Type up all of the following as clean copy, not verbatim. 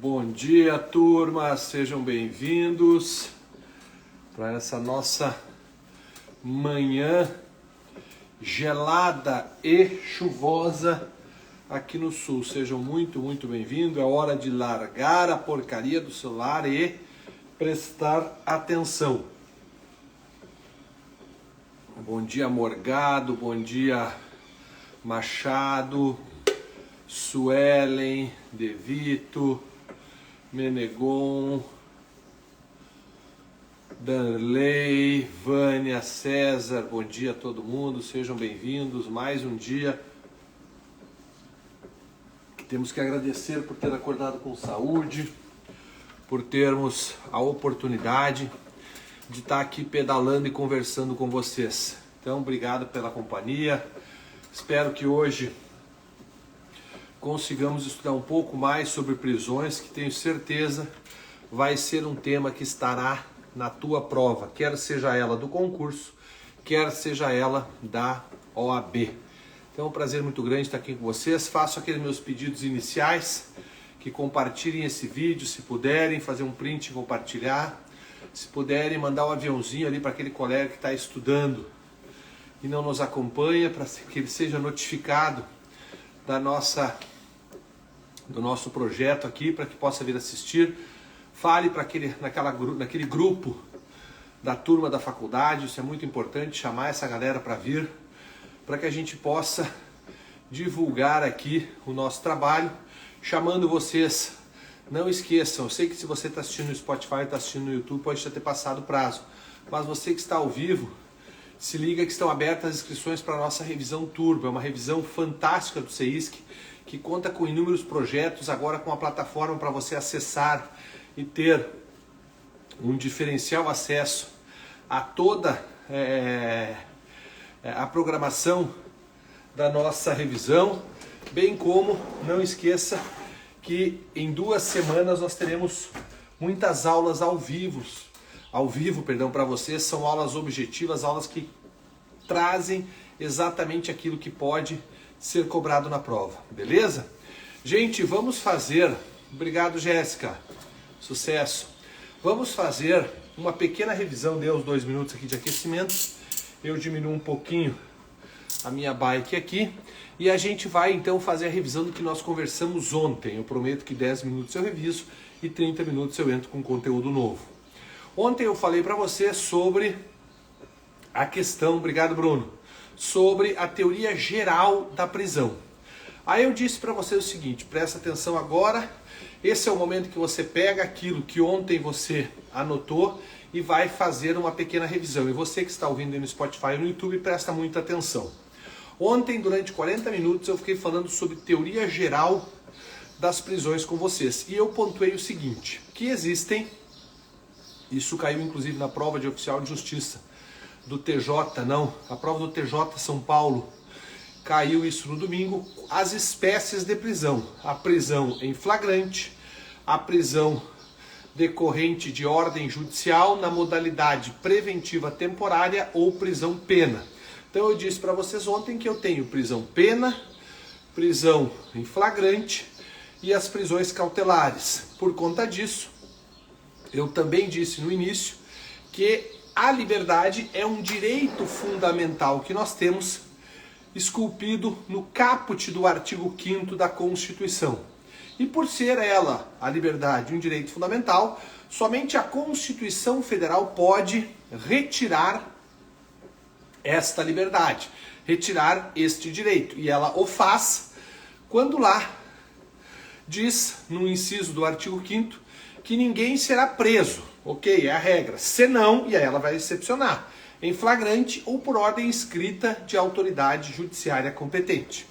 Bom dia, turma, sejam bem-vindos para essa nossa manhã gelada e chuvosa aqui no sul. Sejam muito bem-vindos. É hora de largar a porcaria do celular e prestar atenção. Bom dia, Morgado, bom dia, Machado, Suelen, Devito, Menegon, Danley, Vânia, César, bom dia a todo mundo, sejam bem-vindos, mais um dia. Temos que agradecer por ter acordado com saúde, por termos a oportunidade de estar aqui pedalando e conversando com vocês. Então, obrigado pela companhia, espero que hoje consigamos estudar um pouco mais sobre prisões, que tenho certeza vai ser um tema que estará na tua prova, quer seja ela do concurso, quer seja ela da OAB. Então é um prazer muito grande estar aqui com vocês. Faço aqueles meus pedidos iniciais, que compartilhem esse vídeo, se puderem, fazer um print e compartilhar. Se puderem, mandar um aviãozinho ali para aquele colega que está estudando e não nos acompanha, para que ele seja notificado do nosso projeto aqui, para que possa vir assistir. Fale para naquele grupo da turma da faculdade, isso é muito importante, chamar essa galera para vir, para que a gente possa divulgar aqui o nosso trabalho, chamando vocês. Não esqueçam, eu sei que se você está assistindo no Spotify, está assistindo no YouTube, pode já ter passado o prazo, mas você que está ao vivo, se liga que estão abertas as inscrições para a nossa revisão turbo. É uma revisão fantástica do CEISC, que conta com inúmeros projetos, agora com a plataforma para você acessar e ter um diferencial acesso a toda a programação da nossa revisão, bem como, não esqueça que em 2 semanas nós teremos muitas aulas ao vivo para vocês. São aulas objetivas, aulas que trazem exatamente aquilo que pode ser cobrado na prova, beleza? Gente, vamos fazer, obrigado Jéssica, sucesso, vamos fazer uma pequena revisão, dei os 2 minutos aqui de aquecimento, eu diminuo um pouquinho a minha bike aqui, e a gente vai então fazer a revisão do que nós conversamos ontem. Eu prometo que 10 minutos eu reviso e 30 minutos eu entro com conteúdo novo. Ontem eu falei para você sobre a questão, obrigado Bruno, sobre a teoria geral da prisão. Aí eu disse para você o seguinte, presta atenção agora, esse é o momento que você pega aquilo que ontem você anotou e vai fazer uma pequena revisão. E você que está ouvindo aí no Spotify e no YouTube, presta muita atenção. Ontem, durante 40 minutos, eu fiquei falando sobre teoria geral das prisões com vocês. E eu pontuei o seguinte, que existem, isso caiu inclusive na prova de oficial de justiça, do TJ, não, a prova do TJ São Paulo, caiu isso no domingo, as espécies de prisão. A prisão em flagrante, a prisão decorrente de ordem judicial na modalidade preventiva temporária ou prisão pena. Então eu disse para vocês ontem que eu tenho prisão pena, prisão em flagrante e as prisões cautelares. Por conta disso, eu também disse no início que a liberdade é um direito fundamental que nós temos esculpido no caput do artigo 5º da Constituição. E por ser ela, a liberdade, um direito fundamental, somente a Constituição Federal pode retirar esta liberdade, retirar este direito. E ela o faz quando lá diz, no inciso do artigo 5º, que ninguém será preso. Ok, é a regra. Senão, e aí ela vai excepcionar, em flagrante ou por ordem escrita de autoridade judiciária competente.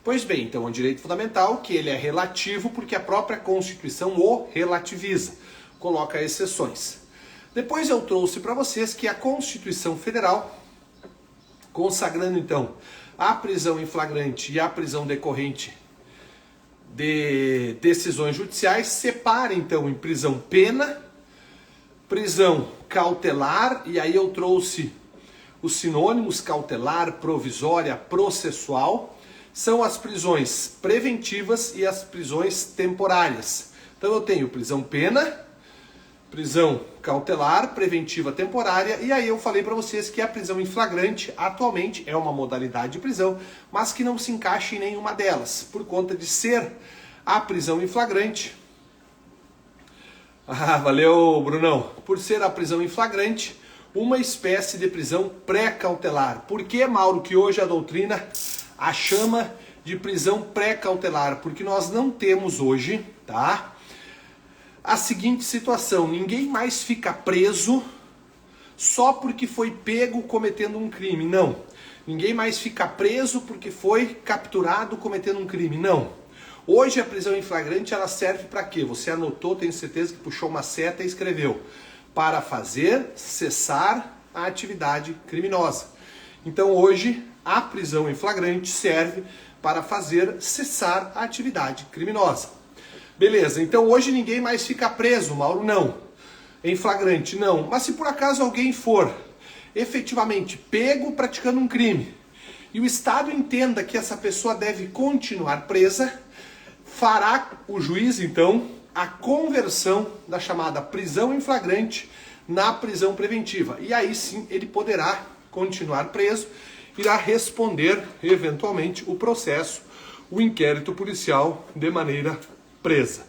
Pois bem, então é um direito fundamental que ele é relativo porque a própria Constituição o relativiza, coloca exceções. Depois eu trouxe para vocês que a Constituição Federal, consagrando então a prisão em flagrante e a prisão decorrente de decisões judiciais, separa então em prisão pena, prisão cautelar, e aí eu trouxe os sinônimos cautelar, provisória, processual, são as prisões preventivas e as prisões temporárias. Então eu tenho prisão pena, prisão cautelar, preventiva temporária, e aí eu falei para vocês que a prisão em flagrante atualmente é uma modalidade de prisão, mas que não se encaixa em nenhuma delas, por conta de ser a prisão em flagrante. Ah, valeu, Brunão. Por ser a prisão em flagrante, uma espécie de prisão pré-cautelar. Por que, Mauro, que hoje a doutrina a chama de prisão pré-cautelar? Porque nós não temos hoje, tá, a seguinte situação: ninguém mais fica preso só porque foi pego cometendo um crime, não. Ninguém mais fica preso porque foi capturado cometendo um crime, não. Hoje a prisão em flagrante, ela serve para quê? Você anotou, tenho certeza que puxou uma seta e escreveu: para fazer cessar a atividade criminosa. Então hoje a prisão em flagrante serve para fazer cessar a atividade criminosa. Beleza, então hoje ninguém mais fica preso, Mauro, não. Em flagrante, não. Mas se por acaso alguém for efetivamente pego praticando um crime e o Estado entenda que essa pessoa deve continuar presa, fará o juiz, então, a conversão da chamada prisão em flagrante na prisão preventiva. E aí sim ele poderá continuar preso, irá responder, eventualmente, o processo, o inquérito policial de maneira presa.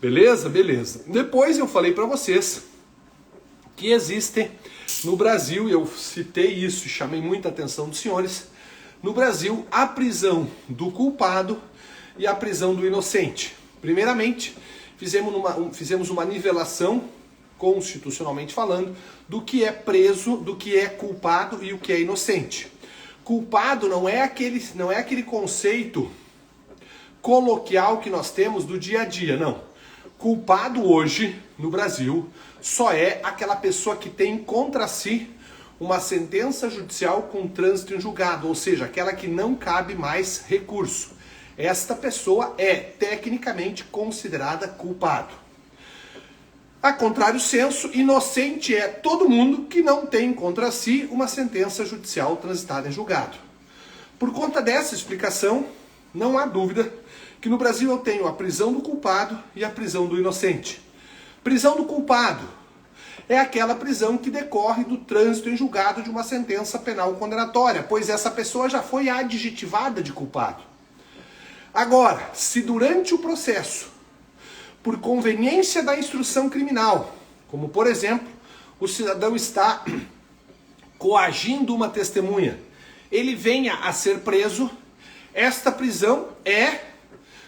Beleza? Beleza. Depois eu falei para vocês que existem no Brasil, eu citei isso e chamei muita atenção dos senhores, no Brasil a prisão do culpado e a prisão do inocente. Primeiramente, fizemos uma nivelação, constitucionalmente falando, do que é preso, do que é culpado e o que é inocente. Culpado não é aquele conceito coloquial que nós temos do dia a dia, não. Culpado hoje, no Brasil, só é aquela pessoa que tem contra si uma sentença judicial com trânsito em julgado, ou seja, aquela que não cabe mais recurso. Esta pessoa é tecnicamente considerada culpado. A contrário senso, inocente é todo mundo que não tem contra si uma sentença judicial transitada em julgado. Por conta dessa explicação, não há dúvida que no Brasil eu tenho a prisão do culpado e a prisão do inocente. Prisão do culpado é aquela prisão que decorre do trânsito em julgado de uma sentença penal condenatória, pois essa pessoa já foi adjetivada de culpado. Agora, se durante o processo, por conveniência da instrução criminal, como por exemplo, o cidadão está coagindo uma testemunha, ele venha a ser preso, esta prisão é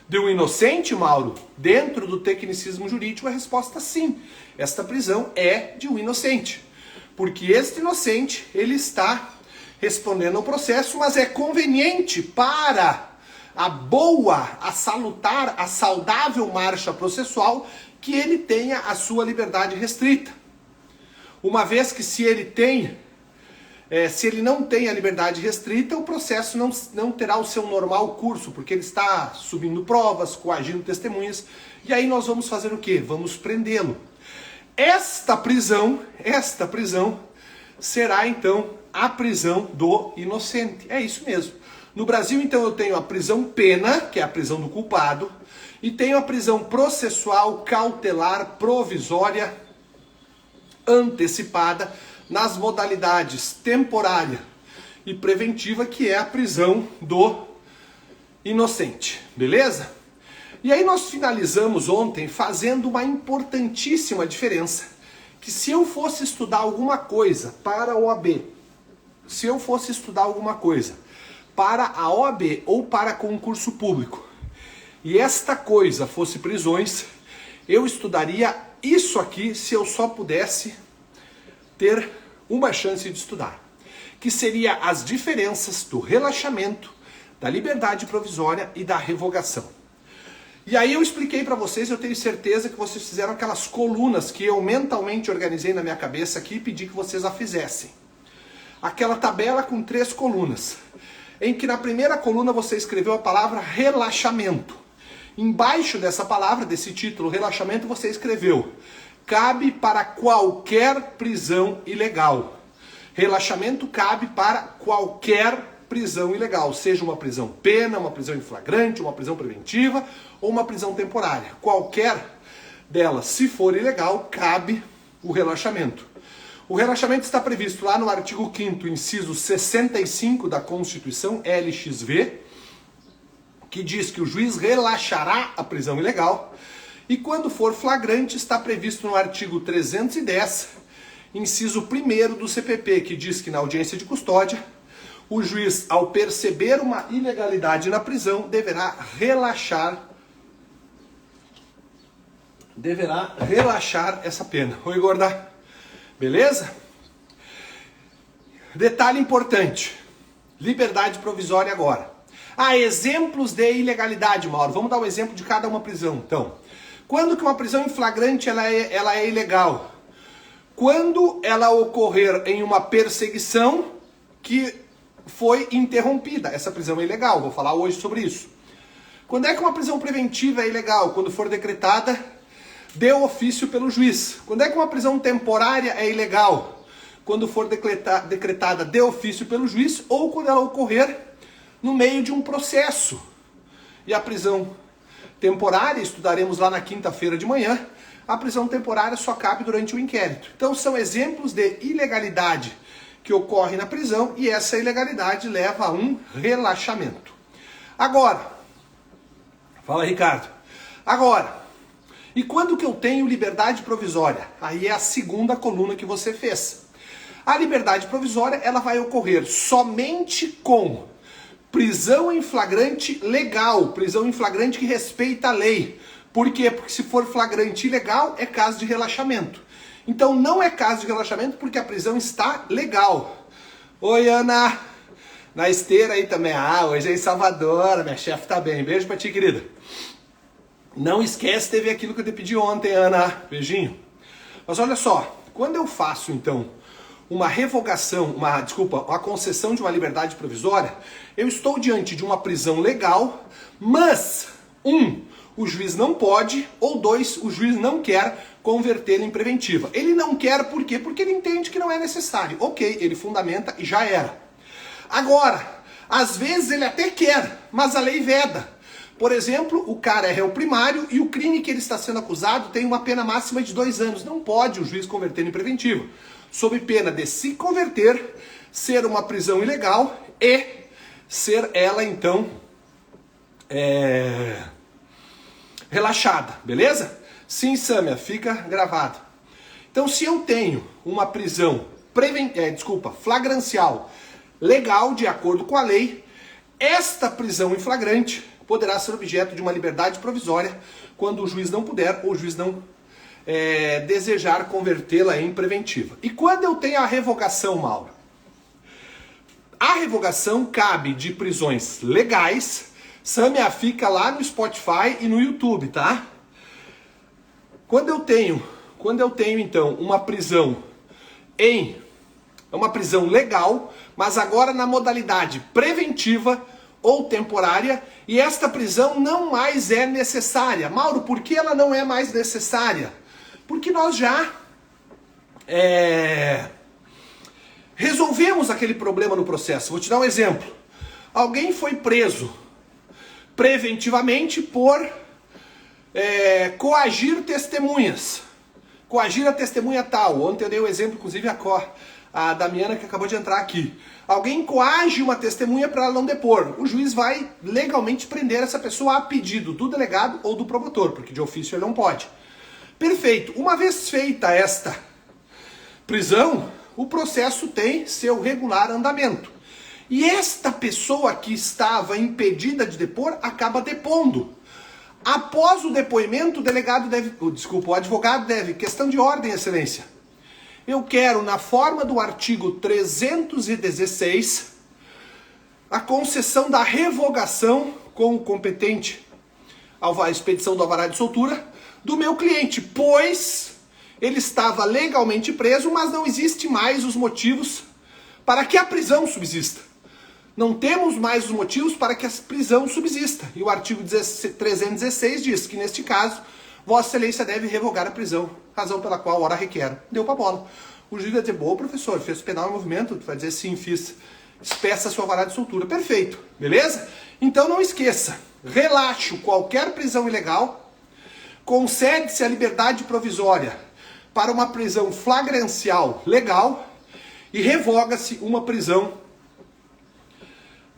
de um inocente, Mauro? Dentro do tecnicismo jurídico, a resposta sim. Esta prisão é de um inocente. Porque este inocente, ele está respondendo ao processo, mas é conveniente para a boa, a salutar, a saudável marcha processual que ele tenha a sua liberdade restrita. Uma vez que se ele não tem a liberdade restrita, o processo não terá o seu normal curso, porque ele está subindo provas, coagindo testemunhas, e aí nós vamos fazer o quê? Vamos prendê-lo. Esta prisão será então a prisão do inocente. É isso mesmo. No Brasil, então, eu tenho a prisão pena, que é a prisão do culpado, e tenho a prisão processual, cautelar, provisória, antecipada, nas modalidades temporária e preventiva, que é a prisão do inocente, beleza? E aí nós finalizamos ontem fazendo uma importantíssima diferença, que se eu fosse estudar alguma coisa para a OAB, para a OAB ou para concurso público, e esta coisa fosse prisões, eu estudaria isso aqui se eu só pudesse ter uma chance de estudar, que seria as diferenças do relaxamento, da liberdade provisória e da revogação. E aí eu expliquei para vocês, eu tenho certeza que vocês fizeram aquelas colunas que eu mentalmente organizei na minha cabeça aqui e pedi que vocês a fizessem. Aquela tabela com 3 colunas, em que na primeira coluna você escreveu a palavra relaxamento. Embaixo dessa palavra, desse título, relaxamento, você escreveu: cabe para qualquer prisão ilegal. Relaxamento cabe para qualquer prisão ilegal, seja uma prisão pena, uma prisão em flagrante, uma prisão preventiva ou uma prisão temporária. Qualquer dela, se for ilegal, cabe o relaxamento. O relaxamento está previsto lá no artigo 5º, inciso 65 da Constituição, LXV, que diz que o juiz relaxará a prisão ilegal, e quando for flagrante está previsto no artigo 310, inciso 1º do CPP, que diz que na audiência de custódia, o juiz, ao perceber uma ilegalidade na prisão, deverá relaxar essa pena. Oi, gorda. Beleza? Detalhe importante. Liberdade provisória agora. Exemplos de ilegalidade, Mauro. Vamos dar um exemplo de cada uma prisão. Então, quando que uma prisão em flagrante ela é ilegal? Quando ela ocorrer em uma perseguição que foi interrompida. Essa prisão é ilegal. Vou falar hoje sobre isso. Quando é que uma prisão preventiva é ilegal? Quando for decretada de ofício pelo juiz. Quando é que uma prisão temporária é ilegal? Quando for decretada de ofício pelo juiz ou quando ela ocorrer no meio de um processo. E a prisão temporária, estudaremos lá na quinta-feira de manhã, a prisão temporária só cabe durante o inquérito. Então são exemplos de ilegalidade que ocorre na prisão e essa ilegalidade leva a um relaxamento. Agora, fala Ricardo, e quando que eu tenho liberdade provisória? Aí é a segunda coluna que você fez. A liberdade provisória ela vai ocorrer somente com prisão em flagrante legal, prisão em flagrante que respeita a lei. Por quê? Porque se for flagrante ilegal, é caso de relaxamento. Então não é caso de relaxamento porque a prisão está legal. Oi, Ana. Na esteira aí também. Hoje é em Salvador, minha chefe tá bem. Beijo pra ti, querida. Não esquece, teve aquilo que eu te pedi ontem, Ana. Beijinho. Mas olha só, quando eu faço então uma revogação, uma concessão de uma liberdade provisória, eu estou diante de uma prisão legal, mas o juiz não pode, ou 2, o juiz não quer convertê-la em preventiva. Ele não quer por quê? Porque ele entende que não é necessário. Ok, ele fundamenta e já era. Agora, às vezes ele até quer, mas a lei veda. Por exemplo, o cara é réu primário e o crime que ele está sendo acusado tem uma pena máxima de 2 anos. Não pode o juiz converter em preventivo. Sob pena de se converter, ser uma prisão ilegal e ser ela então relaxada, beleza? Sim, Sâmia, fica gravado. Então, se eu tenho uma prisão flagrancial legal, de acordo com a lei, esta prisão em flagrante poderá ser objeto de uma liberdade provisória quando o juiz não puder ou o juiz não desejar convertê-la em preventiva. E quando eu tenho a revogação, Mauro? A revogação cabe de prisões legais. Sâmia, fica lá no Spotify e no YouTube, tá? Quando eu tenho então uma prisão legal, mas agora na modalidade preventiva ou temporária, e esta prisão não mais é necessária. Mauro, por que ela não é mais necessária? Porque nós já resolvemos aquele problema no processo. Vou te dar um exemplo. Alguém foi preso preventivamente por coagir testemunhas. Coagir a testemunha tal. Ontem eu dei o exemplo, inclusive, a Damiana que acabou de entrar aqui. Alguém coage uma testemunha para ela não depor. O juiz vai legalmente prender essa pessoa a pedido do delegado ou do promotor, porque de ofício ele não pode. Perfeito. Uma vez feita esta prisão, o processo tem seu regular andamento. E esta pessoa que estava impedida de depor acaba depondo. Após o depoimento, o advogado deve, questão de ordem, excelência. Eu quero, na forma do artigo 316, a concessão da revogação com o competente à expedição do alvará de soltura do meu cliente, pois ele estava legalmente preso, mas não existe mais os motivos para que a prisão subsista. Não temos mais os motivos para que a prisão subsista. E o artigo 316 diz que, neste caso, Vossa Excelência deve revogar a prisão, razão pela qual ora requer. Deu pra bola. O juiz vai dizer, boa, professor, fez penal em movimento? Tu vai dizer, sim, fiz. Espeça sua alvará de soltura. Perfeito, beleza? Então não esqueça, relaxo qualquer prisão ilegal, concede-se a liberdade provisória para uma prisão flagrancial legal e revoga-se uma prisão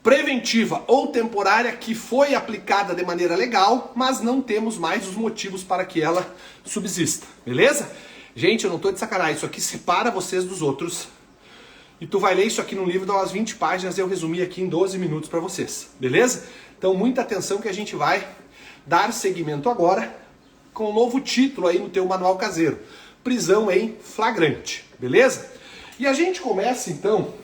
preventiva ou temporária que foi aplicada de maneira legal, mas não temos mais os motivos para que ela subsista, beleza? Gente, eu não tô de sacanagem, isso aqui separa vocês dos outros. E tu vai ler isso aqui num livro, dá umas 20 páginas, eu resumi aqui em 12 minutos para vocês, beleza? Então muita atenção que a gente vai dar seguimento agora com um novo título aí no teu manual caseiro. Prisão em flagrante, beleza? E a gente começa então,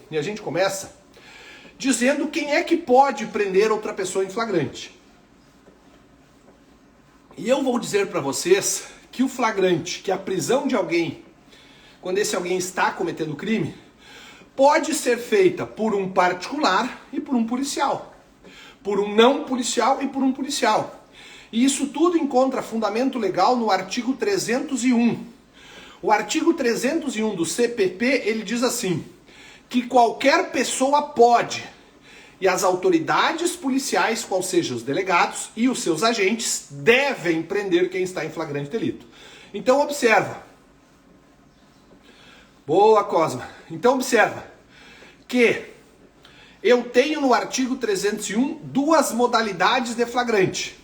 dizendo quem é que pode prender outra pessoa em flagrante. E eu vou dizer para vocês que o flagrante, que é a prisão de alguém, quando esse alguém está cometendo crime, pode ser feita por um particular e por um policial. Por um não policial e por um policial. E isso tudo encontra fundamento legal no artigo 301. O artigo 301 do CPP, ele diz assim, que qualquer pessoa pode, e as autoridades policiais, qual sejam os delegados e os seus agentes, devem prender quem está em flagrante delito. Então observa. Boa, Cosma. Então observa que eu tenho no artigo 301 duas modalidades de flagrante.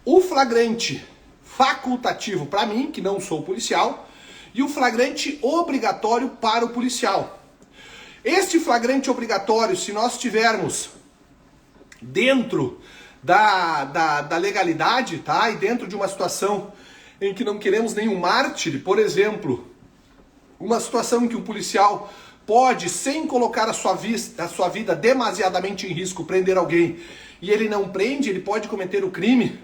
O flagrante facultativo para mim, que não sou policial, e o flagrante obrigatório para o policial. Este flagrante obrigatório, se nós tivermos dentro da legalidade, tá? E dentro de uma situação em que não queremos nenhum mártir, por exemplo, uma situação em que o policial pode, sem colocar a sua vida demasiadamente em risco, prender alguém, e ele não prende, ele pode cometer o crime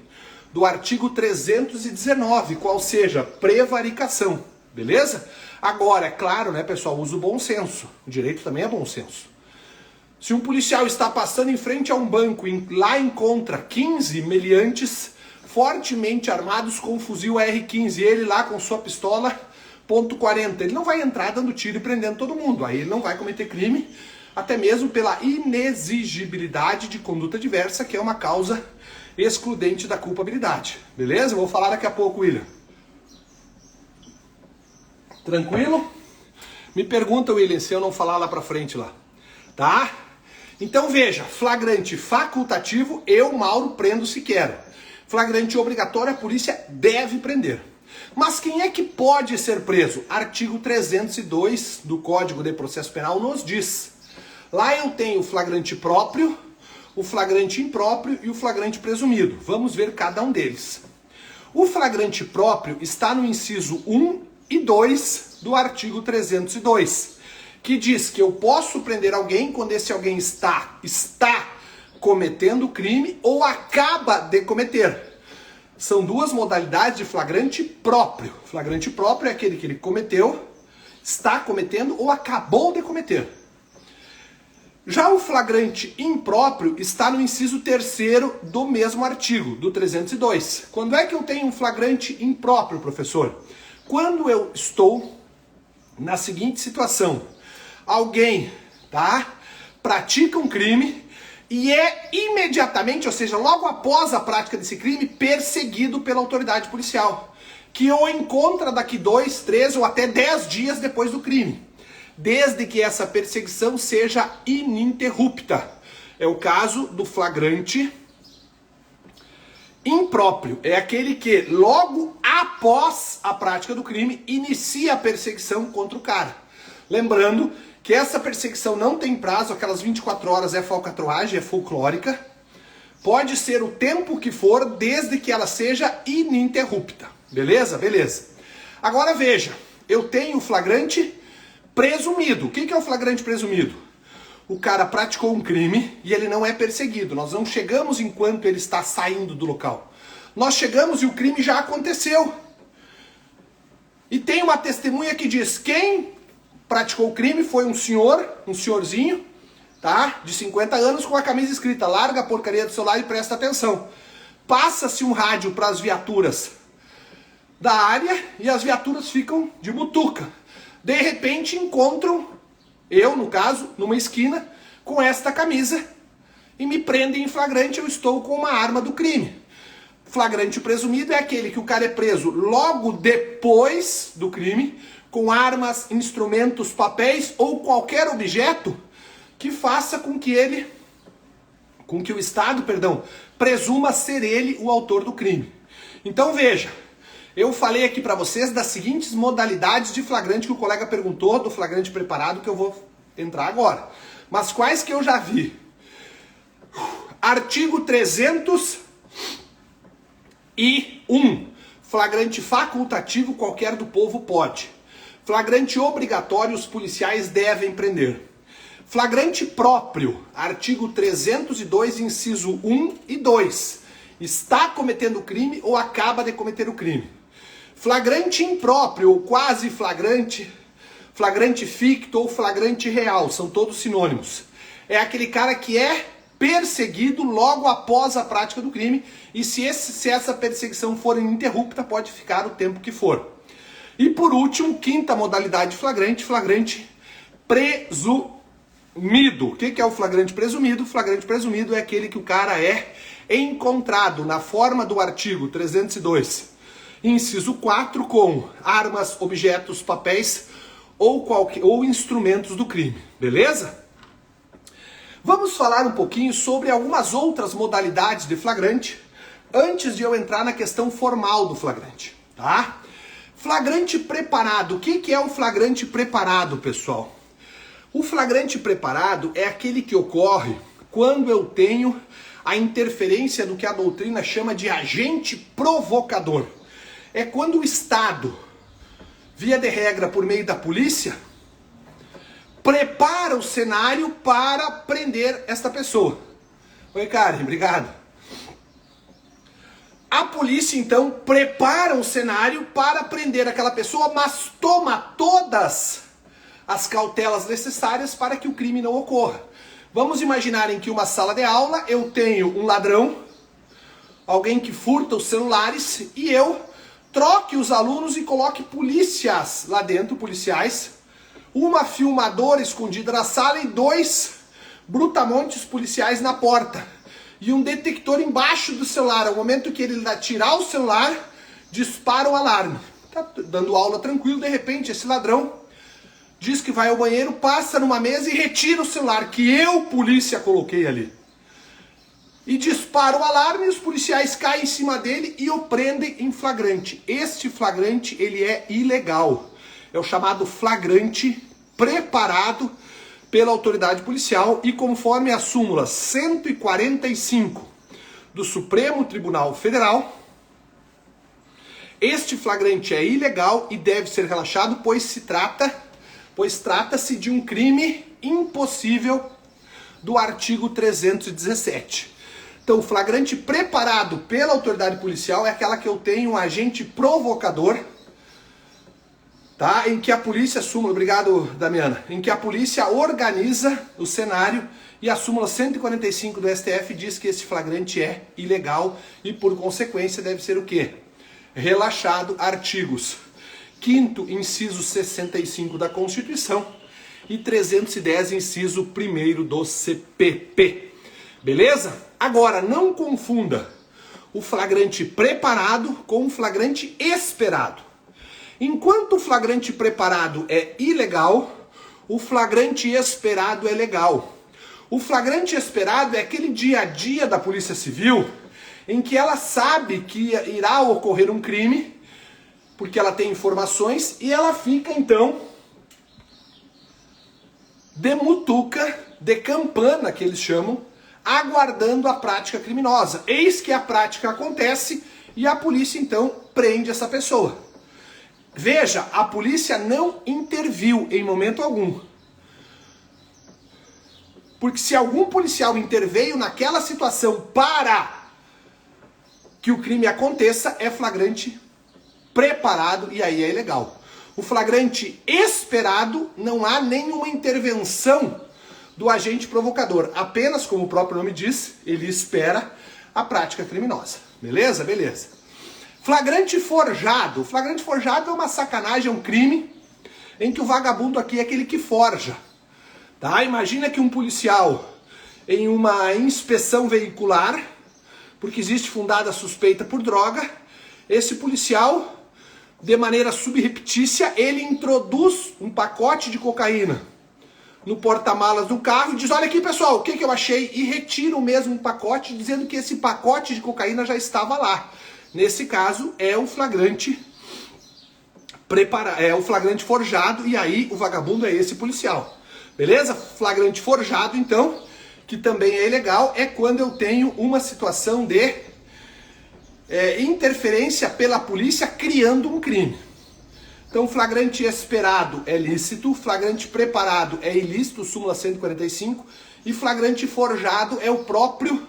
do artigo 319, qual seja, prevaricação, beleza? Agora, é claro, né, pessoal, usa o bom senso, o direito também é bom senso. Se um policial está passando em frente a um banco e lá encontra 15 meliantes fortemente armados com um fuzil R15, e ele lá com sua pistola .40, ele não vai entrar dando tiro e prendendo todo mundo, aí ele não vai cometer crime, até mesmo pela inexigibilidade de conduta diversa, que é uma causa excludente da culpabilidade, beleza? Eu vou falar daqui a pouco, William. Tranquilo? Me pergunta, William, se eu não falar lá pra frente lá, tá? Então veja, flagrante facultativo, eu, Mauro, prendo se quero. Flagrante obrigatório, a polícia deve prender. Mas quem é que pode ser preso? Artigo 302 do Código de Processo Penal nos diz. Lá eu tenho o flagrante próprio, o flagrante impróprio e o flagrante presumido. Vamos ver cada um deles. O flagrante próprio está no inciso 1 e 2 do artigo 302, que diz que eu posso prender alguém quando esse alguém está cometendo crime ou acaba de cometer. São duas modalidades de flagrante próprio. Flagrante próprio é aquele que ele cometeu, está cometendo ou acabou de cometer. Já o flagrante impróprio está no inciso 3º do mesmo artigo, do 302. Quando é que eu tenho um flagrante impróprio, professor? Quando eu estou na seguinte situação, alguém, tá, pratica um crime e é imediatamente, ou seja, logo após a prática desse crime, perseguido pela autoridade policial, que o encontra daqui 2, 3 ou até 10 dias depois do crime, desde que essa perseguição seja ininterrupta. É o caso do flagrante impróprio, é aquele que logo após a prática do crime inicia a perseguição contra o cara. Lembrando que essa perseguição não tem prazo, aquelas 24 horas é falcatruagem, é folclórica. Pode ser o tempo que for, desde que ela seja ininterrupta. Beleza? Beleza. Agora veja, eu tenho o flagrante presumido. O que é o flagrante presumido? O cara praticou um crime e ele não é perseguido. Nós não chegamos enquanto ele está saindo do local. Nós chegamos e o crime já aconteceu. E tem uma testemunha que diz: quem praticou o crime foi um senhorzinho, tá? De 50 anos com a camisa escrita: larga a porcaria do celular e presta atenção. Passa-se um rádio para as viaturas da área e as viaturas ficam de mutuca. De repente encontram eu, no caso, numa esquina, com esta camisa, e me prendem em flagrante, eu estou com uma arma do crime. Flagrante presumido é aquele que o cara é preso logo depois do crime, com armas, instrumentos, papéis ou qualquer objeto que faça com que o Estado, presuma ser ele o autor do crime. Então veja, eu falei aqui para vocês das seguintes modalidades de flagrante que o colega perguntou, do flagrante preparado, que eu vou entrar agora. Mas quais que eu já vi? Artigo 301. Flagrante facultativo, qualquer do povo pode. Flagrante obrigatório, os policiais devem prender. Flagrante próprio, artigo 302, inciso 1 e 2. Está cometendo crime ou acaba de cometer o crime. Flagrante impróprio ou quase flagrante, flagrante ficto ou flagrante real, são todos sinônimos. É aquele cara que é perseguido logo após a prática do crime e se essa perseguição for ininterrupta, pode ficar o tempo que for. E por último, quinta modalidade de flagrante, flagrante presumido. O que é o flagrante presumido? O flagrante presumido é aquele que o cara é encontrado na forma do artigo 302, inciso 4, com armas, objetos, papéis ou instrumentos do crime, beleza? Vamos falar um pouquinho sobre algumas outras modalidades de flagrante antes de eu entrar na questão formal do flagrante, tá? Flagrante preparado. O que é o flagrante preparado, pessoal? O flagrante preparado é aquele que ocorre quando eu tenho a interferência do que a doutrina chama de agente provocador. É quando o Estado, via de regra por meio da polícia, prepara o cenário para prender esta pessoa. Oi, Karen, obrigado. A polícia, então, prepara o cenário para prender aquela pessoa, mas toma todas as cautelas necessárias para que o crime não ocorra. Vamos imaginar em que uma sala de aula eu tenho um ladrão, alguém que furta os celulares, e eu troque os alunos e coloque polícias lá dentro, policiais, uma filmadora escondida na sala e 2 brutamontes policiais na porta. E um detector embaixo do celular. Ao momento que ele tirar o celular, dispara o alarme. Tá dando aula tranquilo, de repente esse ladrão diz que vai ao banheiro, passa numa mesa e retira o celular que eu, polícia, coloquei ali. E dispara o alarme e os policiais caem em cima dele e o prendem em flagrante. Este flagrante, ele é ilegal. É o chamado flagrante preparado pela autoridade policial e conforme a súmula 145 do Supremo Tribunal Federal, este flagrante é ilegal e deve ser relaxado, pois trata-se de um crime impossível do artigo 317. Então, o flagrante preparado pela autoridade policial é aquela que eu tenho um agente provocador, tá? Em que a polícia, obrigado, Damiana, em que a polícia organiza o cenário e a súmula 145 do STF diz que esse flagrante é ilegal e, por consequência, deve ser o quê? Relaxado, artigos 5º, inciso 65 da Constituição e 310, inciso 1º do CPP. Beleza? Agora, não confunda o flagrante preparado com o flagrante esperado. Enquanto o flagrante preparado é ilegal, o flagrante esperado é legal. O flagrante esperado é aquele dia a dia da Polícia Civil em que ela sabe que irá ocorrer um crime, porque ela tem informações e ela fica então de mutuca, de campana, que eles chamam, aguardando a prática criminosa. Eis que a prática acontece e a polícia então prende essa pessoa. Veja, a polícia não interviu em momento algum. Porque se algum policial interveio naquela situação para que o crime aconteça, é flagrante preparado e aí é ilegal. O flagrante esperado, não há nenhuma intervenção do agente provocador. Apenas, como o próprio nome diz, ele espera a prática criminosa. Beleza? Beleza. Flagrante forjado. Flagrante forjado é uma sacanagem, é um crime em que o vagabundo aqui é aquele que forja. Tá? Imagina que um policial, em uma inspeção veicular, porque existe fundada suspeita por droga, esse policial, de maneira subreptícia, ele introduz um pacote de cocaína no porta-malas do carro e diz, olha aqui pessoal, o que eu achei? E retira o mesmo pacote, dizendo que esse pacote de cocaína já estava lá. Nesse caso, é o flagrante é o flagrante forjado, e aí o vagabundo é esse policial. Beleza? Flagrante forjado, então, que também é ilegal, é quando eu tenho uma situação de interferência pela polícia criando um crime. Então, flagrante esperado é lícito, flagrante preparado é ilícito, súmula 145, e flagrante forjado é o próprio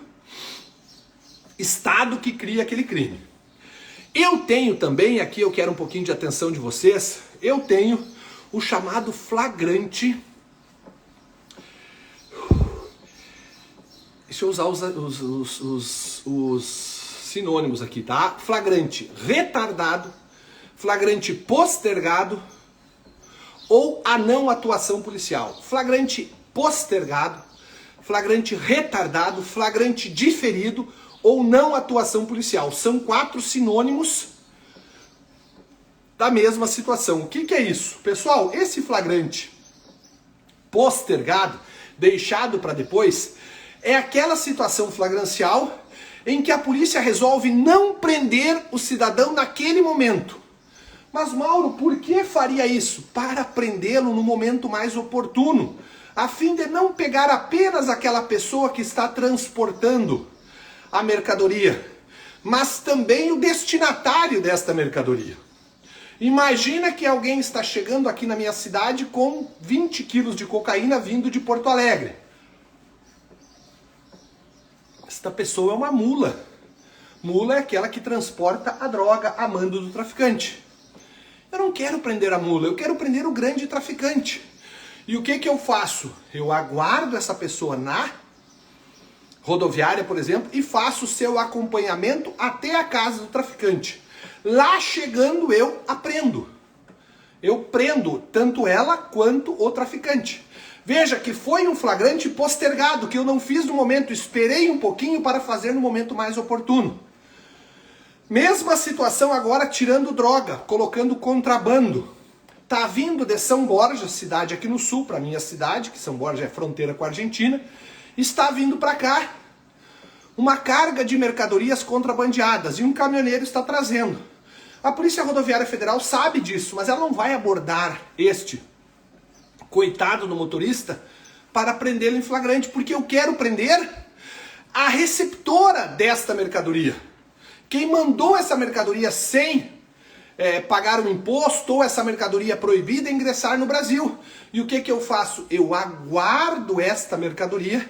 Estado que cria aquele crime. Eu tenho também, aqui eu quero um pouquinho de atenção de vocês, eu tenho o chamado flagrante. Deixa eu usar os sinônimos aqui, tá? Flagrante retardado, flagrante postergado ou a não atuação policial. Flagrante postergado, flagrante retardado, flagrante diferido ou não atuação policial. São 4 sinônimos da mesma situação. O que é isso? Pessoal, esse flagrante postergado, deixado para depois, é aquela situação flagrancial em que a polícia resolve não prender o cidadão naquele momento. Mas Mauro, por que faria isso? Para prendê-lo no momento mais oportuno, a fim de não pegar apenas aquela pessoa que está transportando a mercadoria, mas também o destinatário desta mercadoria. Imagina que alguém está chegando aqui na minha cidade com 20 quilos de cocaína vindo de Porto Alegre. Esta pessoa é uma mula. Mula é aquela que transporta a droga a mando do traficante. Eu não quero prender a mula, eu quero prender o grande traficante. E o que eu faço? Eu aguardo essa pessoa na rodoviária, por exemplo, e faço o seu acompanhamento até a casa do traficante. Lá chegando eu aprendo. Eu prendo tanto ela quanto o traficante. Veja que foi um flagrante postergado, que eu não fiz no momento, esperei um pouquinho para fazer no momento mais oportuno. Mesma situação agora tirando droga, colocando contrabando. Tá vindo de São Borja, cidade aqui no sul, para minha cidade, que São Borja é fronteira com a Argentina, está vindo para cá uma carga de mercadorias contrabandeadas e um caminhoneiro está trazendo. A Polícia Rodoviária Federal sabe disso, mas ela não vai abordar este coitado do motorista para prendê-lo em flagrante, porque eu quero prender a receptora desta mercadoria. Quem mandou essa mercadoria sem pagar um imposto ou essa mercadoria proibida ingressar no Brasil. E o que eu faço? Eu aguardo esta mercadoria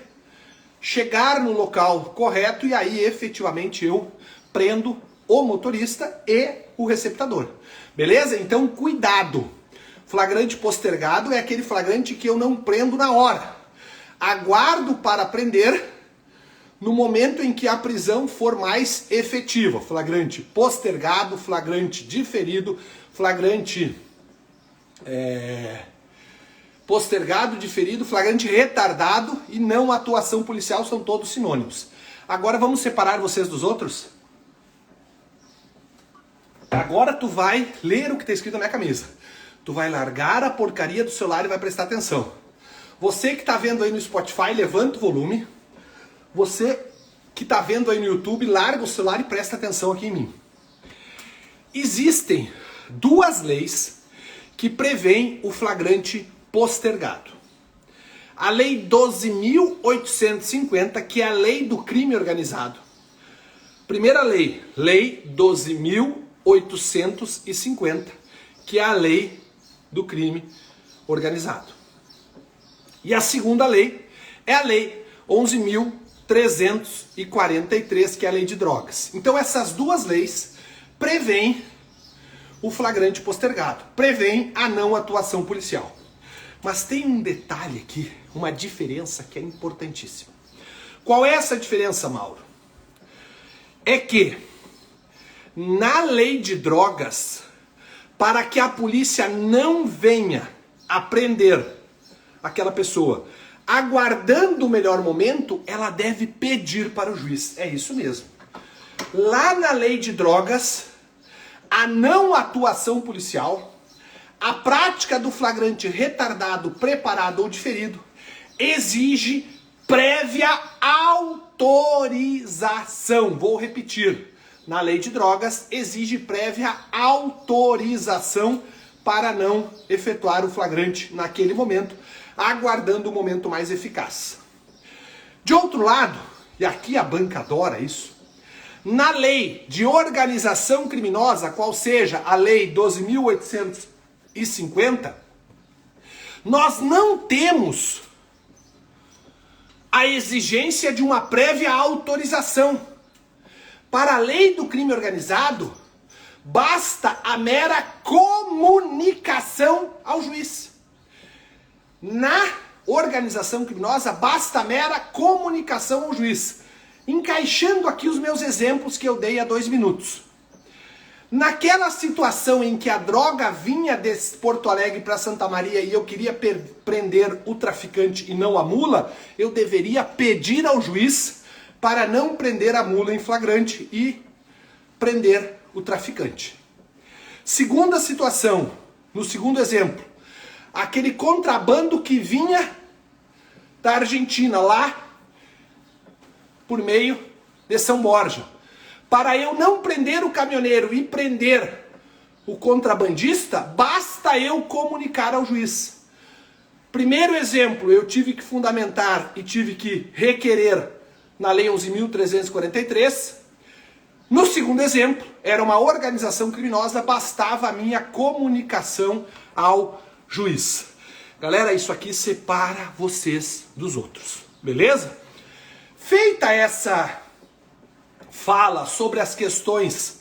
chegar no local correto e aí efetivamente eu prendo o motorista e o receptador. Beleza? Então cuidado. Flagrante postergado é aquele flagrante que eu não prendo na hora. Aguardo para prender no momento em que a prisão for mais efetiva. Flagrante postergado, flagrante diferido, flagrante postergado, diferido, flagrante retardado e não atuação policial são todos sinônimos. Agora vamos separar vocês dos outros? Agora tu vai ler o que está escrito na minha camisa. Tu vai largar a porcaria do celular e vai prestar atenção. Você que está vendo aí no Spotify, levanta o volume. Você que está vendo aí no YouTube, larga o celular e presta atenção aqui em mim. Existem 2 leis que prevêem o flagrante postergado. A Lei 12.850, que é a lei do crime organizado. Primeira lei, Lei 12.850, que é a lei do crime organizado. E a segunda lei é a Lei 11.343, que é a lei de drogas. Então essas 2 leis prevêem o flagrante postergado, prevêem a não atuação policial. Mas tem um detalhe aqui, uma diferença que é importantíssima. Qual é essa diferença, Mauro? É que na lei de drogas, para que a polícia não venha a prender aquela pessoa, aguardando o melhor momento, ela deve pedir para o juiz. É isso mesmo. lá na lei de drogas, a não atuação policial, a prática do flagrante retardado, preparado ou diferido, exige prévia autorização. Vou repetir. Na lei de drogas, exige prévia autorização para não efetuar o flagrante naquele momento, aguardando o momento mais eficaz. De outro lado, e aqui a banca adora isso, na lei de organização criminosa, qual seja a lei 12.850, nós não temos a exigência de uma prévia autorização. Para a lei do crime organizado, basta a mera comunicação ao juiz. Na organização criminosa, basta a mera comunicação ao juiz. Encaixando aqui os meus exemplos que eu dei há 2 minutos. Naquela situação em que a droga vinha de Porto Alegre para Santa Maria e eu queria prender o traficante e não a mula, eu deveria pedir ao juiz para não prender a mula em flagrante e prender o traficante. Segunda situação, no segundo exemplo, aquele contrabando que vinha da Argentina, lá por meio de São Borja. Para eu não prender o caminhoneiro e prender o contrabandista, basta eu comunicar ao juiz. Primeiro exemplo, eu tive que fundamentar e tive que requerer na lei 11.343. No segundo exemplo, era uma organização criminosa, bastava a minha comunicação ao juiz. Galera, isso aqui separa vocês dos outros, beleza? Feita essa fala sobre as questões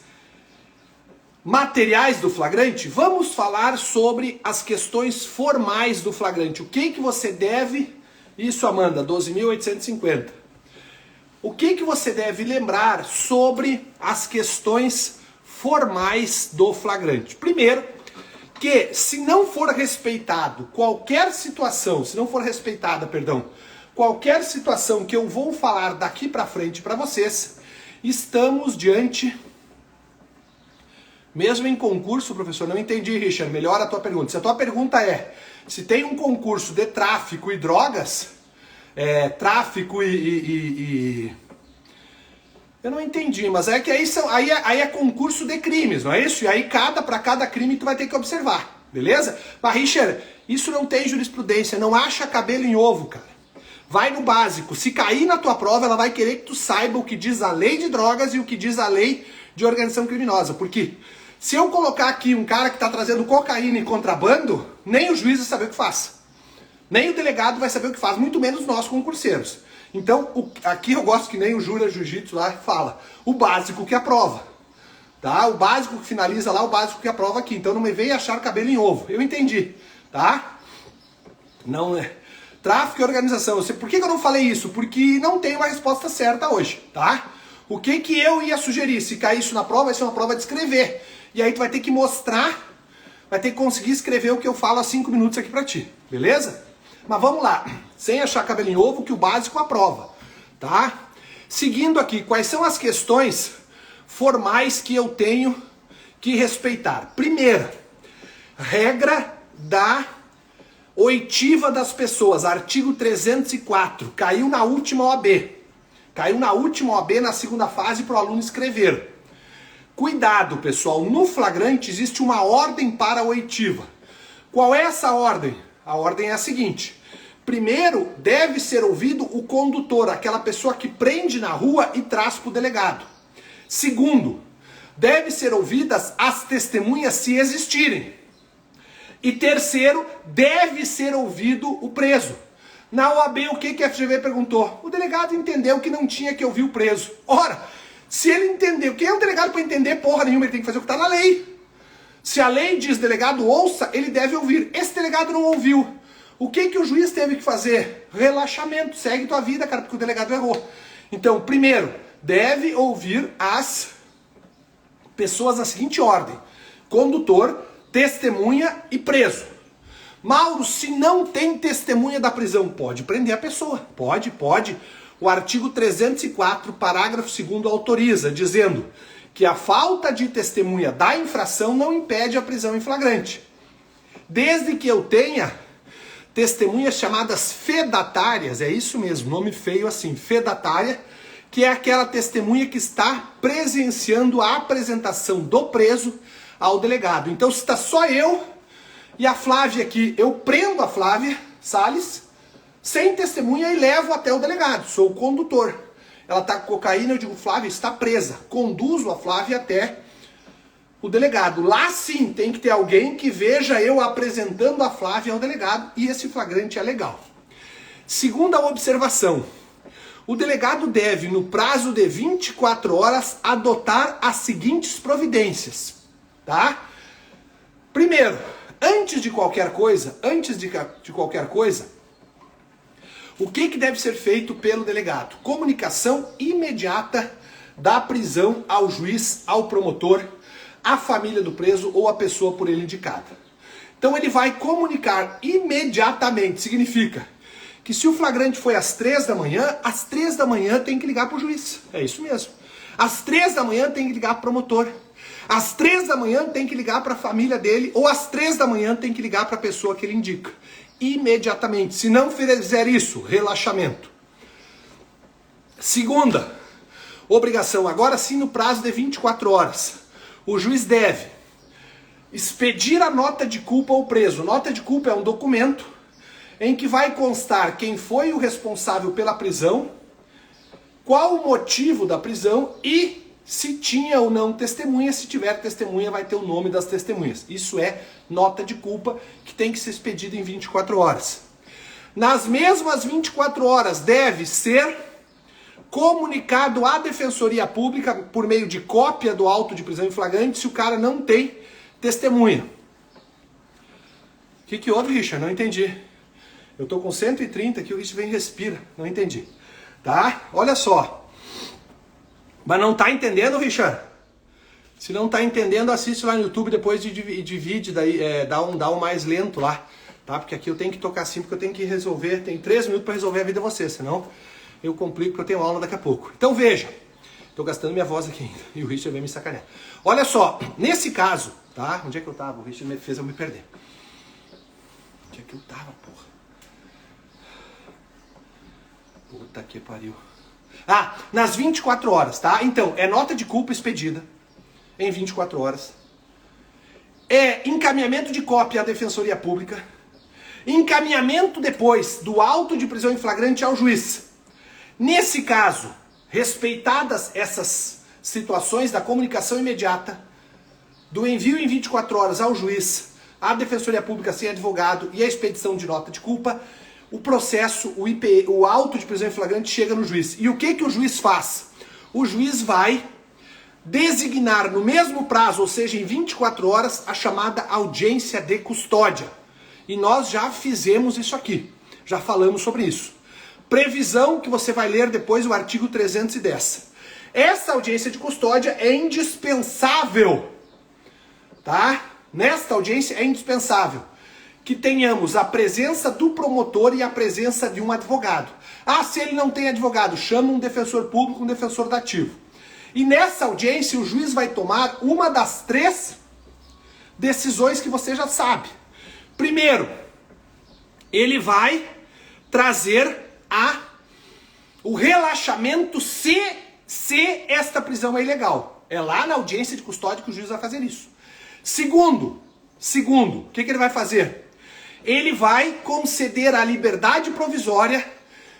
materiais do flagrante, vamos falar sobre as questões formais do flagrante. O que você deve... Isso, Amanda, 12.850. O que você deve lembrar sobre as questões formais do flagrante? Primeiro, que se não for respeitado qualquer situação, qualquer situação que eu vou falar daqui para frente para vocês, estamos diante... Mesmo em concurso, professor, não entendi, Richard, melhora a tua pergunta. Se a tua pergunta é, se tem um concurso de tráfico e drogas, tráfico eu não entendi, mas é que aí é concurso de crimes, não é isso? E aí para cada crime tu vai ter que observar, beleza? Mas Richard, isso não tem jurisprudência, não acha cabelo em ovo, cara. Vai no básico, se cair na tua prova, ela vai querer que tu saiba o que diz a lei de drogas e o que diz a lei de organização criminosa, porque se eu colocar aqui um cara que está trazendo cocaína e contrabando, nem o juiz vai saber o que faz. Nem o delegado vai saber o que faz, muito menos nós concurseiros. Então, aqui eu gosto que nem o Jura Jiu-Jitsu lá fala, o básico que aprova. Tá? O básico que finaliza lá, o básico que aprova aqui. Então não me venha achar cabelo em ovo. Eu entendi, tá? Não é... Tráfico e organização. Por que eu não falei isso? Porque não tem uma resposta certa hoje, tá? O que eu ia sugerir? Se cair isso na prova, vai ser uma prova de escrever. E aí tu vai ter que mostrar, vai ter que conseguir escrever o que eu falo há 5 minutos aqui pra ti, beleza? Mas vamos lá, sem achar cabelo em ovo, que o básico aprova, tá? Seguindo aqui, quais são as questões formais que eu tenho que respeitar? Primeira, regra da oitiva das pessoas, artigo 304, caiu na última OAB. Caiu na última OAB, na segunda fase, para o aluno escrever. Cuidado, pessoal, no flagrante existe uma ordem para a oitiva. Qual é essa ordem? A ordem é a seguinte. Primeiro, deve ser ouvido o condutor, aquela pessoa que prende na rua e traz para o delegado. Segundo, deve ser ouvidas as testemunhas se existirem. E terceiro, deve ser ouvido o preso. Na OAB, o que a FGV perguntou? O delegado entendeu que não tinha que ouvir o preso. Ora, se ele entendeu, quem é o delegado para entender porra nenhuma? Ele tem que fazer o que está na lei. Se a lei diz delegado ouça, ele deve ouvir. Esse delegado não ouviu. O que o juiz teve que fazer? Relaxamento, segue tua vida, cara, porque o delegado errou. Então, primeiro, deve ouvir as pessoas na seguinte ordem. Condutor, testemunha e preso. Mauro, se não tem testemunha da prisão, pode prender a pessoa. Pode. o artigo 304, parágrafo 2º, autoriza, dizendo que a falta de testemunha da infração não impede a prisão em flagrante, desde que eu tenha testemunhas chamadas fedatárias, é isso mesmo, nome feio assim, fedatária, que é aquela testemunha que está presenciando a apresentação do preso ao delegado. Então, se está só eu e a Flávia aqui, eu prendo a Flávia Salles sem testemunha e levo até o delegado, sou o condutor. Ela está com cocaína, eu digo, Flávia, está presa. Conduzo a Flávia até o delegado. Lá sim tem que ter alguém que veja eu apresentando a Flávia ao delegado e esse flagrante é legal. Segunda observação, o delegado deve, no prazo de 24 horas, adotar as seguintes providências, tá? Primeiro, antes de qualquer coisa, o que deve ser feito pelo delegado? Comunicação imediata da prisão ao juiz, ao promotor, à família do preso ou à pessoa por ele indicada. Então ele vai comunicar imediatamente, significa que se o flagrante foi às 3 da manhã, às 3 da manhã tem que ligar para o juiz. É isso mesmo. Às 3 da manhã tem que ligar para o promotor. Às 3 da manhã tem que ligar para a família dele, ou às 3 da manhã tem que ligar para a pessoa que ele indica. Imediatamente. Se não fizer isso, relaxamento. Segunda obrigação, agora sim no prazo de 24 horas. O juiz deve expedir a nota de culpa ao preso. Nota de culpa é um documento em que vai constar quem foi o responsável pela prisão, qual o motivo da prisão e se tinha ou não testemunha. Se tiver testemunha, vai ter o nome das testemunhas. Isso é nota de culpa que tem que ser expedida em 24 horas. Nas mesmas 24 horas deve ser comunicado à Defensoria Pública por meio de cópia do auto de prisão em flagrante se o cara não tem testemunha. O que houve, Richard? Não entendi. Eu tô com 130 aqui, o Richard vem e respira. Não entendi. Tá? Olha só. Mas não tá entendendo, Richard? Se não tá entendendo, assiste lá no YouTube depois de divide, daí, dá um mais lento lá. Tá? Porque aqui eu tenho que tocar assim, porque eu tenho que resolver. Tem 3 minutos para resolver a vida de você, senão eu complico porque eu tenho aula daqui a pouco. Então veja. Tô gastando minha voz aqui ainda. E o Richard vem me sacanear. Olha só. Nesse caso, tá? Onde é que eu tava? O Richard fez eu me perder. Onde é que eu tava, porra? Puta que pariu. Ah, nas 24 horas, tá? Então, é nota de culpa expedida em 24 horas. É encaminhamento de cópia à Defensoria Pública. Encaminhamento depois do auto de prisão em flagrante ao juiz. Nesse caso, respeitadas essas situações da comunicação imediata, do envio em 24 horas ao juiz, à Defensoria Pública sem advogado e a expedição de nota de culpa, o processo, o auto de prisão em flagrante chega no juiz. E o que o juiz faz? O juiz vai designar no mesmo prazo, ou seja, em 24 horas, a chamada audiência de custódia. E nós já fizemos isso aqui, já falamos sobre isso. Previsão que você vai ler depois, o artigo 310. Essa audiência de custódia é indispensável, tá? Nesta audiência é indispensável que tenhamos a presença do promotor e a presença de um advogado. Ah, se ele não tem advogado, chama um defensor público, um defensor dativo. E nessa audiência o juiz vai tomar uma das 3 decisões que você já sabe. Primeiro, ele vai trazer o relaxamento se esta prisão é ilegal. É lá na audiência de custódia que o juiz vai fazer isso. Segundo, o que ele vai fazer? Ele vai conceder a liberdade provisória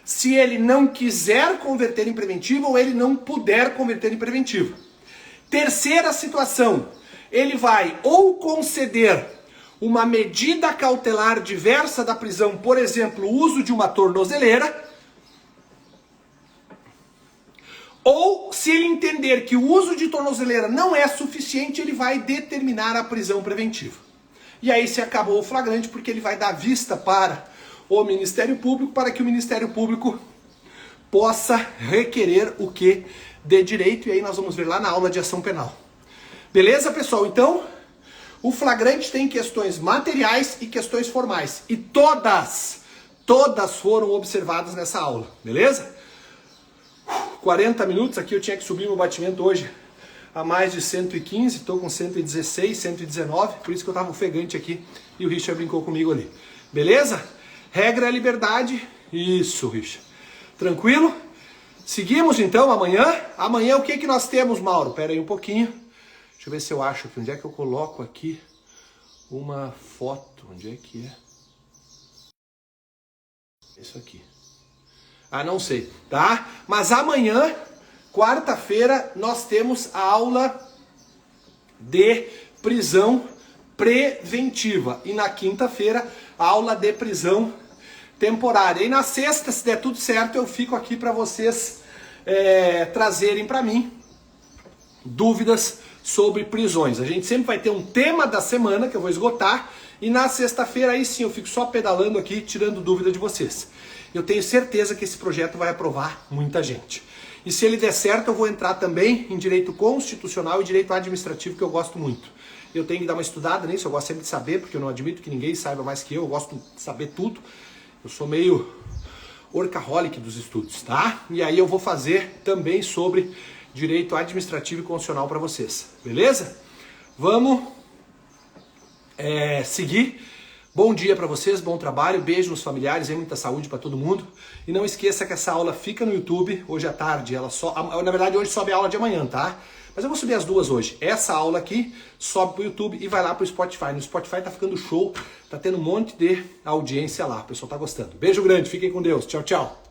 se ele não quiser converter em preventiva ou ele não puder converter em preventiva. Terceira situação, ele vai ou conceder uma medida cautelar diversa da prisão, por exemplo, o uso de uma tornozeleira, ou se ele entender que o uso de tornozeleira não é suficiente, ele vai determinar a prisão preventiva. E aí se acabou o flagrante, porque ele vai dar vista para o Ministério Público, para que o Ministério Público possa requerer o que de direito, e aí nós vamos ver lá na aula de ação penal. Beleza, pessoal? Então, o flagrante tem questões materiais e questões formais, e todas foram observadas nessa aula, beleza? 40 minutos. Aqui eu tinha que subir meu batimento hoje a mais de 115, estou com 116, 119, por isso que eu estava ofegante aqui e o Richard brincou comigo ali. Beleza? Regra é liberdade. Isso, Richard. Tranquilo? Seguimos então amanhã. Amanhã o que nós temos, Mauro? Pera aí um pouquinho. Deixa eu ver se eu acho aqui. Onde é que eu coloco aqui uma foto? Onde é que é? Isso aqui. Ah, não sei, tá? Mas amanhã, quarta-feira, nós temos a aula de prisão preventiva. E na quinta-feira, a aula de prisão temporária. E na sexta, se der tudo certo, eu fico aqui para vocês trazerem para mim dúvidas sobre prisões. A gente sempre vai ter um tema da semana que eu vou esgotar. E na sexta-feira, aí sim, eu fico só pedalando aqui, tirando dúvida de vocês. Eu tenho certeza que esse projeto vai aprovar muita gente. E se ele der certo, eu vou entrar também em direito constitucional e direito administrativo, que eu gosto muito. Eu tenho que dar uma estudada nisso, eu gosto sempre de saber, porque eu não admito que ninguém saiba mais que eu gosto de saber tudo. Eu sou meio workaholic dos estudos, tá? E aí eu vou fazer também sobre direito administrativo e constitucional para vocês, beleza? Vamos seguir. Bom dia para vocês, bom trabalho, beijo nos familiares, muita saúde para todo mundo. E não esqueça que essa aula fica no YouTube hoje à tarde. Na verdade, hoje sobe a aula de amanhã, tá? Mas eu vou subir as duas hoje. Essa aula aqui sobe pro YouTube e vai lá pro Spotify. No Spotify tá ficando show, tá tendo um monte de audiência lá. O pessoal tá gostando. Beijo grande, fiquem com Deus. Tchau, tchau.